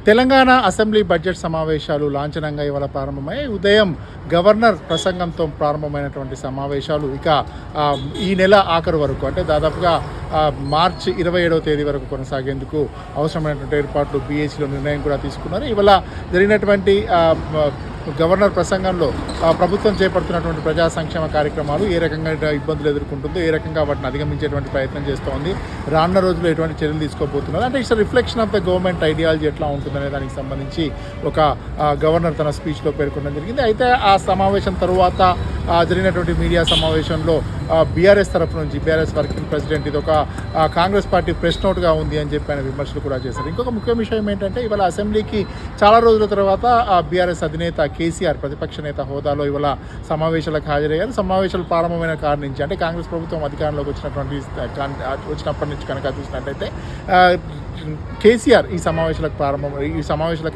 Telangana assembly budget సమావేశాలు లాంఛనంగా ఇవాళ ప్రారంభమై ఉదయం గవర్నర్ ప్రసంగంతో ప్రారంభమైనటువంటి సమావేశాలు ఇక ఈ నెల ఆఖరు వరకు అంటే దాదాపుగా మార్చి 27వ తేదీ వరకు కొనసాగేందుకు అవసరమైనటువంటి ఏర్పాట్లు బీఏసీలో నిర్ణయం కూడా తీసుకున్నారు. ఇవాళ జరిగినటువంటి గవర్నర్ ప్రసంగంలో ప్రభుత్వం చేపడుతున్నటువంటి ప్రజా సంక్షేమ కార్యక్రమాలు ఏ రకంగా ఇబ్బందులు ఎదుర్కొంటుందో, ఏ రకంగా వాటిని అధిగమించేటువంటి ప్రయత్నం చేస్తోంది, రానున్న రోజుల్లో ఎటువంటి చర్యలు తీసుకోబోతున్నారు అంటే it's reflection of the government ideology ఎట్లా ఉంటుందనే దానికి సంబంధించి ఒక గవర్నర్ తన స్పీచ్లో పేర్కొనడం జరిగింది. అయితే ఆ సమావేశం తరువాత జరిగినటువంటి మీడియా సమావేశంలో బీఆర్ఎస్ తరఫు నుంచి బీఆర్ఎస్ వర్కింగ్ ప్రెసిడెంట్ ఇది ఒక కాంగ్రెస్ పార్టీ ప్రెస్ నోట్గా ఉంది అని చెప్పి ఆయన విమర్శలు కూడా చేశారు. ఇంకొక ముఖ్య విషయం ఏంటంటే ఇవాళ అసెంబ్లీకి చాలా రోజుల తర్వాత బీఆర్ఎస్ అధినేత కేసీఆర్ ప్రతిపక్ష నేత హోదాలో ఇవాళ సమావేశాలకు హాజరయ్యారు. సమావేశాలు ప్రారంభమైన కారణం నుంచి అంటే కాంగ్రెస్ ప్రభుత్వం అధికారంలోకి వచ్చినప్పటి నుంచి కనుక చూసినట్టయితే కేసీఆర్ ఈ సమావేశాలకు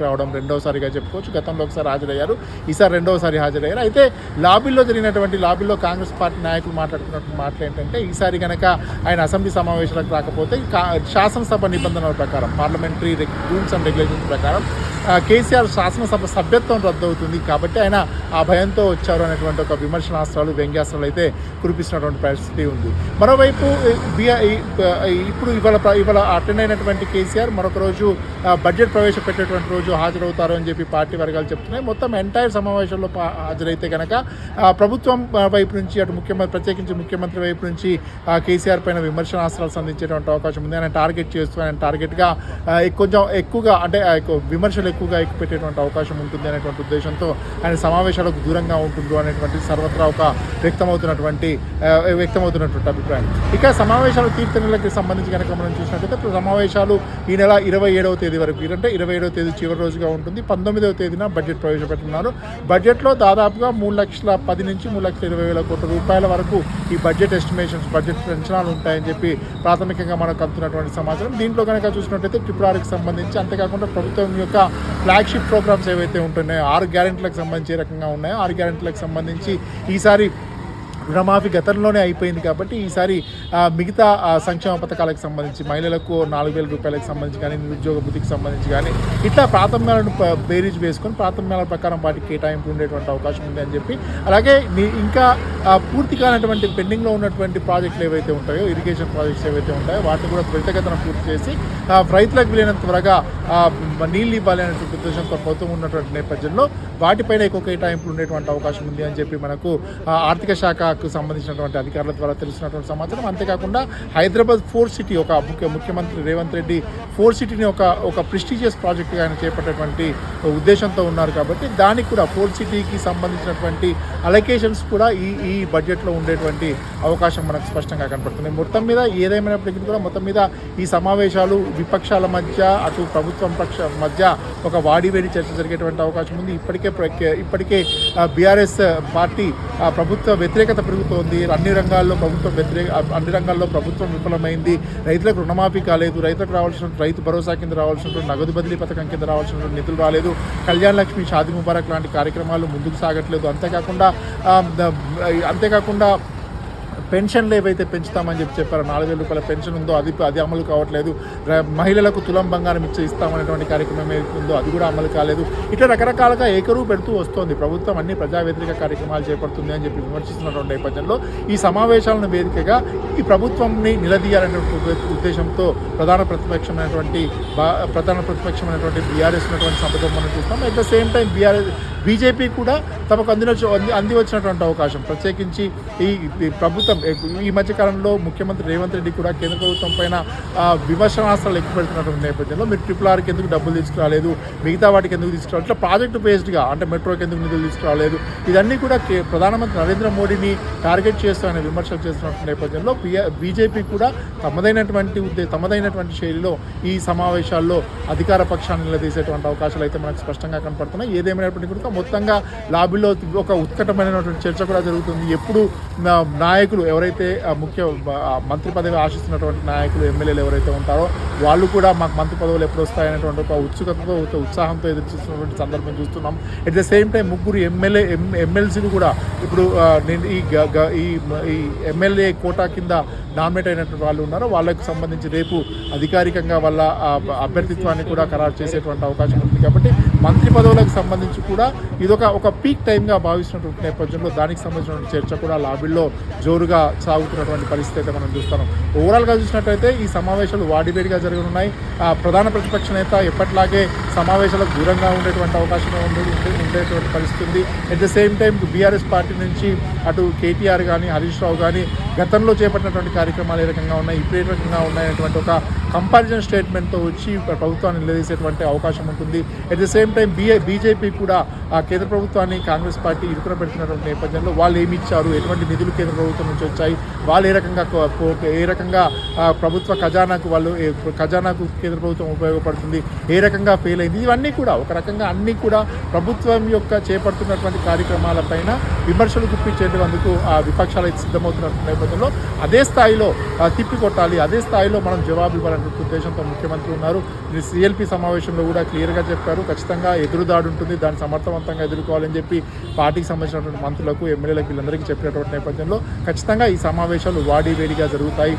రావడం రెండవసారిగా చెప్పుకోవచ్చు. గతంలో ఒకసారి హాజరయ్యారు, ఈసారి రెండవసారి హాజరయ్యారు. అయితే లాబీలో కాంగ్రెస్ పార్టీ నాయకులు మాట్లాడుతున్నటువంటి మాటలు ఏంటంటే ఈసారి కనుక ఆయన అసెంబ్లీ సమావేశాలకు రాకపోతే శాసనసభ నిబంధనల ప్రకారం పార్లమెంటరీ రూల్స్ అండ్ రెగ్యులేషన్స్ ప్రకారం కేసీఆర్ శాసనసభ సభ్యత్వం రద్దవుతుంది కాబట్టి ఆయన ఆ భయంతో వచ్చారు అనేటువంటి ఒక విమర్శనాస్త్రాలు వ్యంగ్యాస్త్రాలు అయితే కురిపిస్తున్నటువంటి పరిస్థితి ఉంది. మరోవైపు ఇప్పుడు ఇవాళ అటెండ్ అయినటువంటి కేసీఆర్ మరొక రోజు బడ్జెట్ ప్రవేశపెట్టేటువంటి రోజు హాజరవుతారు అని చెప్పి పార్టీ వర్గాలు చెప్తున్నాయి. మొత్తం ఎంటైర్ సమావేశంలో హాజరైతే కనుక ప్రభుత్వం వైపు నుంచి అటు ప్రత్యేకించి ముఖ్యమంత్రి వైపు నుంచి కేసీఆర్ పైన విమర్శనాస్త్రాలు సంధించేటువంటి అవకాశం ఉంది. ఆయన టార్గెట్ చేస్తూ ఆయన టార్గెట్గా కొంచెం ఎక్కువగా అంటే విమర్శలు ఎక్కువగా ఎక్కుపెట్టేటువంటి అవకాశం ఉంటుంది అనేటువంటి ఉద్దేశంతో ఆయన సమావేశాలకు దూరంగా ఉంటుంది అనేటువంటి సర్వత్రా ఒక వ్యక్తమవుతున్నటువంటి అభిప్రాయం. ఇక సమావేశాలు తీర్థనలకు సంబంధించి కనుక మనం చూసినట్లయితే సమావేశాలు ఈ నెల 27వ తేదీ వరకు అంటే 27వ తేదీ చివరి రోజుగా ఉంటుంది. 19వ తేదీన బడ్జెట్ ప్రవేశపెట్టున్నారు. బడ్జెట్లో దాదాపుగా 3,10,000 నుంచి 3,20,000 కోట్ల రూపాయల వరకు ఈ బడ్జెట్ ఎస్టిమేషన్స్ బడ్జెట్ అంచనాలు ఉంటాయని చెప్పి ప్రాథమికంగా మనకు అందుతున్నటువంటి సమాచారం. దీంట్లో కనుక చూసినట్లయితే ట్రిపుల్ సంబంధించి అంతేకాకుండా ప్రభుత్వం యొక్క ఫ్లాగ్షిప్ ప్రోగ్రామ్స్ ఏవైతే ఉంటున్నాయో 6 గ్యారెంటీలకు సంబంధించి ఏ రకంగా ఉన్నాయో 6 గ్యారెంటీలకు సంబంధించి ఈసారి రుణమాఫీ గతంలోనే అయిపోయింది కాబట్టి ఈసారి మిగతా సంక్షేమ పథకాలకు సంబంధించి మహిళలకు 4,000 రూపాయలకు సంబంధించి కానీ నిరుద్యోగ వృత్తికి సంబంధించి కానీ ఇట్లా ప్రాథమ్యాలను బేరీజ్ వేసుకొని ప్రాథమ్యాల ప్రకారం వాటికి కేటాయింపు ఉండేటువంటి అవకాశం ఉంది అని చెప్పి అలాగే ఇంకా పూర్తి కానటువంటి పెండింగ్లో ఉన్నటువంటి ప్రాజెక్టులు ఏవైతే ఉంటాయో ఇరిగేషన్ ప్రాజెక్ట్స్ ఏవైతే ఉంటాయో వాటిని కూడా త్వరితగతిన పూర్తి చేసి రైతులకు వీలైనంత త్వరగా నీళ్ళు ఇవ్వాలి అనేటువంటి ఉద్దేశంతో ప్రభుత్వం ఉన్నటువంటి నేపథ్యంలో వాటిపైన ఎక్కువ కేటాయింపులు ఉండేటువంటి అవకాశం ఉంది అని చెప్పి మనకు ఆర్థిక శాఖకు సంబంధించినటువంటి అధికారుల ద్వారా తెలుస్తున్నటువంటి సమాచారం. అంతేకాకుండా హైదరాబాద్ ఫోర్ట్ సిటీ ఒక ముఖ్యమంత్రి రేవంత్ రెడ్డి ఫోర్ట్ సిటీని ఒక ప్రెస్టీజియస్ ప్రాజెక్టుగా ఆయన చేపట్టేటువంటి ఉద్దేశంతో ఉన్నారు కాబట్టి దానికి కూడా ఫోర్ట్ సిటీకి సంబంధించినటువంటి అలొకేషన్స్ కూడా ఈ బడ్జెట్లో ఉండేటువంటి అవకాశం మనకు స్పష్టంగా కనపడుతుంది. మొత్తం మీద ఏదేమైనప్పటికీ కూడా మొత్తం మీద ఈ సమావేశాలు విపక్షాల మధ్య అటు ప్రభుత్వం మధ్య ఒక వాడివేడి చర్చ జరిగేటువంటి అవకాశం ఉంది. ఇప్పటికే బీఆర్ఎస్ పార్టీ ప్రభుత్వ వ్యతిరేకత పెరుగుతోంది. అన్ని రంగాల్లో ప్రభుత్వం విఫలమైంది. రైతులకు రుణమాఫీ కాలేదు, రైతులకు రావాల్సిన రైతు భరోసా కింద రావాల్సినటువంటి నగదు బదిలీ పథకం కింద రావాల్సినటువంటి నిధులు రాలేదు, కళ్యాణ్ లక్ష్మి షాదీ ముబారక్ లాంటి కార్యక్రమాలు ముందుకు సాగట్లేదు. అంతేకాకుండా పెన్షన్లు ఏవైతే పెంచుతామని చెప్పారో 4,000 రూపాయల పెన్షన్ ఉందో అది అమలు కావట్లేదు. మహిళలకు తులం బంగారం ఇస్తామనేటువంటి కార్యక్రమం ఏదైతే ఉందో అది కూడా అమలు కాలేదు. ఇట్లా రకరకాలుగా ఏకరువు పెడుతూ వస్తోంది. ప్రభుత్వం అన్ని ప్రజా వ్యతిరేక కార్యక్రమాలు చేపడుతుంది అని చెప్పి విమర్శిస్తున్నటువంటి నేపథ్యంలో ఈ సమావేశాలను వేదికగా ఈ ప్రభుత్వంని నిలదీయాలనే ఉద్దేశంతో ప్రధాన ప్రతిపక్షమైనటువంటి బీఆర్ఎస్ ఉన్నటువంటి సందర్భం మనం చూస్తాం. At the same time BJP కూడా తమకు అంది వచ్చినటువంటి అవకాశం ప్రత్యేకించి ఈ ప్రభుత్వం ఈ మధ్యకాలంలో ముఖ్యమంత్రి రేవంత్ రెడ్డి కూడా కేంద్ర ప్రభుత్వం పైన విమర్శనాస్త్రాలు ఎక్కువ పెడుతున్నటువంటి నేపథ్యంలో మీరు RRRకి ఎందుకు డబ్బులు తీసుకురాలేదు, మిగతా వాటికి ఎందుకు తీసుకురాలేదు, ఇట్లా ప్రాజెక్టు బేస్డ్గా అంటే మెట్రోకి ఎందుకు నిధులు తీసుకురాలేదు, ఇదన్నీ కూడా ప్రధానమంత్రి నరేంద్ర మోడీని టార్గెట్ చేస్తూ ఆయన విమర్శలు చేస్తున్నటువంటి నేపథ్యంలో బీజేపీ కూడా తమదైనటువంటి శైలిలో ఈ సమావేశాల్లో అధికార పక్షాన్ని నిలదీసేటువంటి అవకాశాలు అయితే మనకు స్పష్టంగా కనపడుతున్నాయి. ఏదేమైనప్పటికీ కూడా మొత్తంగా లాబీలో ఒక ఉత్కటమైనటువంటి చర్చ కూడా జరుగుతుంది. ఎప్పుడు నాయకులు ఎవరైతే ముఖ్య మంత్రి పదవి ఆశిస్తున్నటువంటి నాయకులు ఎమ్మెల్యేలు ఎవరైతే ఉంటారో వాళ్ళు కూడా మాకు మంత్రి పదవులు ఎప్పుడు వస్తాయనేటువంటి ఒక ఉత్సుకతతో ఒక ఉత్సాహంతో ఎదురు చూస్తున్నటువంటి సందర్భం చూస్తున్నాం. ఎట్ ద సేమ్ టైం ముగ్గురు ఎమ్మెల్సీలు కూడా ఇప్పుడు నేను ఈ ఎమ్మెల్యే కోటా కింద నామినేట్ అయినటువంటి వాళ్ళు ఉన్నారో వాళ్ళకు సంబంధించి రేపు అధికారికంగా వాళ్ళ అభ్యర్థిత్వాన్ని కూడా ఖరారు చేసేటువంటి అవకాశం ఉంది. కాబట్టి మంత్రి పదవులకు సంబంధించి కూడా ఇదొక పీక్ టైంగా భావిస్తున్నటువంటి నేపథ్యంలో దానికి సంబంధించినటువంటి చర్చ కూడా లాబీల్లో జోరుగా సాగుతున్నటువంటి పరిస్థితి అయితే మనం చూస్తున్నాం. ఓవరాల్గా చూసినట్టయితే ఈ సమావేశాలు వాడివేడిగా జరగనున్నాయి. ప్రధాన ప్రతిపక్ష నేత ఎప్పటిలాగే సమావేశాలకు దూరంగా ఉండేటువంటి అవకాశం ఉండేటువంటి పరిస్థితి ఉంది. At the same time BRS party నుంచి అటు కేటీఆర్ కానీ హరీష్ రావు కానీ గతంలో చేపట్టినటువంటి కార్యక్రమాలు ఏ రకంగా ఉన్నాయి, ఇప్పుడు ఏ రకంగా ఉన్నాయనేటువంటి ఒక కంపారిజన్ స్టేట్మెంట్తో వచ్చి ప్రభుత్వాన్ని నిలదీసేటువంటి అవకాశం ఉంటుంది. At the same time BJP కూడా కేంద్ర ప్రభుత్వాన్ని కాంగ్రెస్ పార్టీ ఇరుకున పెడుతున్నటువంటి నేపథ్యంలో వాళ్ళు ఏమి ఇచ్చారు, ఎటువంటి నిధులు కేంద్ర ప్రభుత్వం నుంచి వచ్చాయి, వాళ్ళు ఏ రకంగా ప్రభుత్వ ఖజానాకు కేంద్ర ప్రభుత్వం ఉపయోగపడుతుంది, ఏ రకంగా ఫెయిల్ అయింది, ఇవన్నీ కూడా ఒక రకంగా అన్నీ కూడా ప్రభుత్వం యొక్క చేపడుతున్నటువంటి కార్యక్రమాలపైన విమర్శలు గుప్పించేందుకు విపక్షాలు సిద్ధమవుతున్నటువంటి నేపథ్యంలో అదే స్థాయిలో తిప్పికొట్టాలి, అదే స్థాయిలో మనం జవాబు ఇవ్వాలనే ఉద్దేశంతో ముఖ్యమంత్రి ఉన్నారు. సిఎల్పి సమావేశంలో కూడా క్లియర్గా చెప్పారు, ఖచ్చితంగా ఎదురుదాడి ఉంటుంది, దాన్ని సమర్థవంతంగా ఎదుర్కోవాలని చెప్పి పార్టీకి సంబంధించినటువంటి మంత్రులకు ఎమ్మెల్యేలకు వీళ్ళందరికీ చెప్పినటువంటి నేపథ్యంలో ఖచ్చితంగా ఈ సమావేశాలు వాడివేడిగా జరుగుతాయి.